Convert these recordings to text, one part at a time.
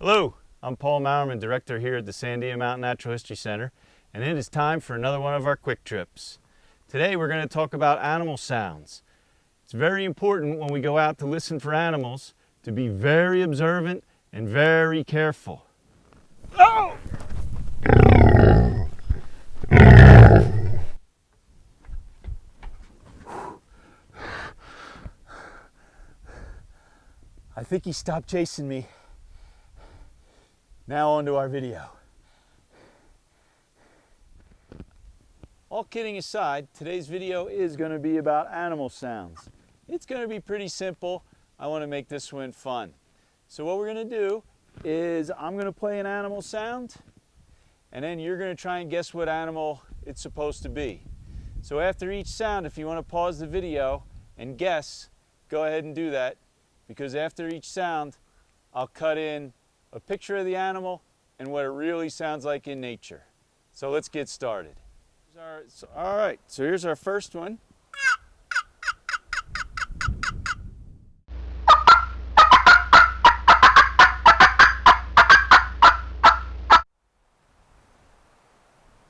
Hello, I'm Paul Merriam, Director here at the Sandia Mountain Natural History Center, and it is time for another one of our quick trips. Today we're going to talk about animal sounds. It's very important when we go out to listen for animals to be very observant and very careful. Oh! I think he stopped chasing me. Now on to our video. All kidding aside, today's video is going to be about animal sounds. It's going to be pretty simple. I want to make this one fun. So what we're going to do is I'm going to play an animal sound, and then you're going to try and guess what animal it's supposed to be. So after each sound, if you want to pause the video and guess, go ahead and do that, because after each sound, I'll cut in a picture of the animal and what it really sounds like in nature. So let's get started. All right, so here's our first one.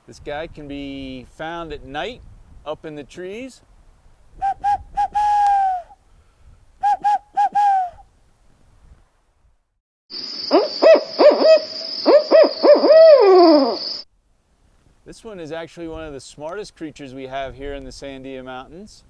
This guy can be found at night up in the trees. This one is actually one of the smartest creatures we have here in the Sandia Mountains.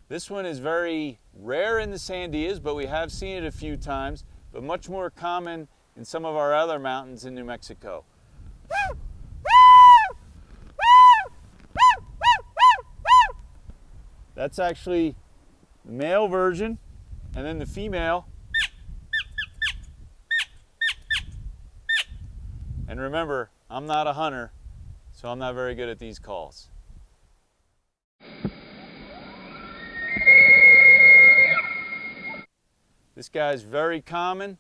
This one is very rare in the Sandias, but we have seen it a few times, but much more common in some of our other mountains in New Mexico. That's actually the male version, and then the female. And remember, I'm not a hunter, so I'm not very good at these calls. This guy's very common,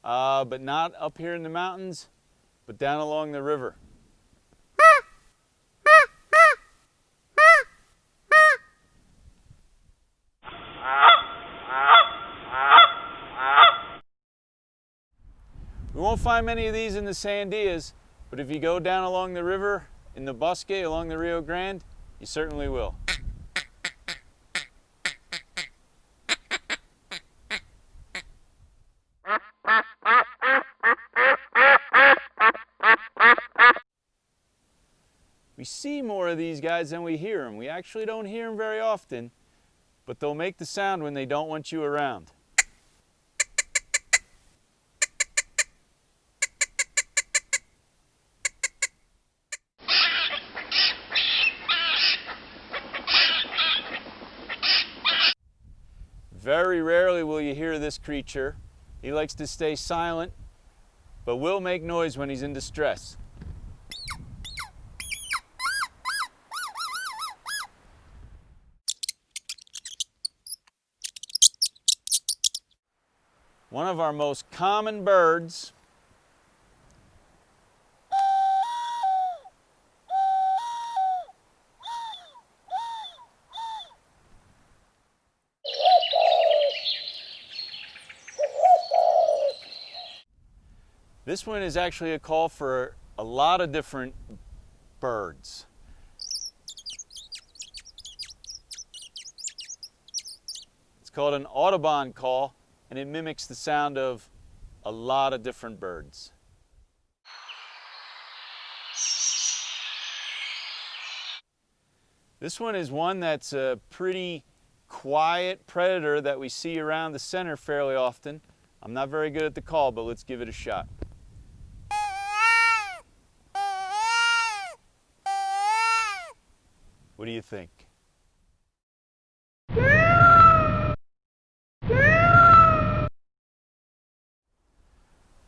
but not up here in the mountains, but down along the river. We won't find many of these in the Sandias, but if you go down along the river in the Bosque along the Rio Grande, you certainly will. We see more of these guys than we hear them. We actually don't hear them very often, but they'll make the sound when they don't want you around. Very rarely will you hear this creature. He likes to stay silent, but will make noise when he's in distress. One of our most common birds . This one is actually a call for a lot of different birds. It's called an Audubon call, and it mimics the sound of a lot of different birds. This one is one that's a pretty quiet predator that we see around the center fairly often. I'm not very good at the call, but let's give it a shot. What do you think?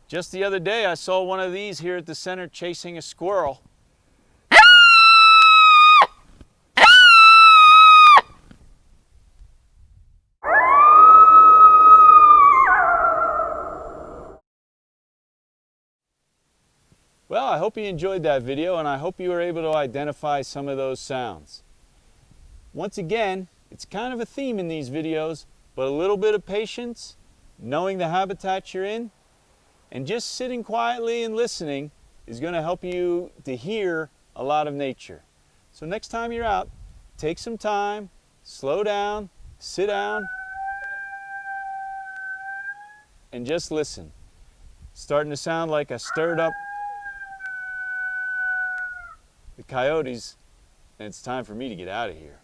Just the other day, I saw one of these here at the center chasing a squirrel. Well, I hope you enjoyed that video, and I hope you were able to identify some of those sounds. Once again, it's kind of a theme in these videos, but a little bit of patience, knowing the habitat you're in, and just sitting quietly and listening is going to help you to hear a lot of nature. So next time you're out, take some time, slow down, sit down, and just listen. It's starting to sound like I stirred up the coyotes, and it's time for me to get out of here.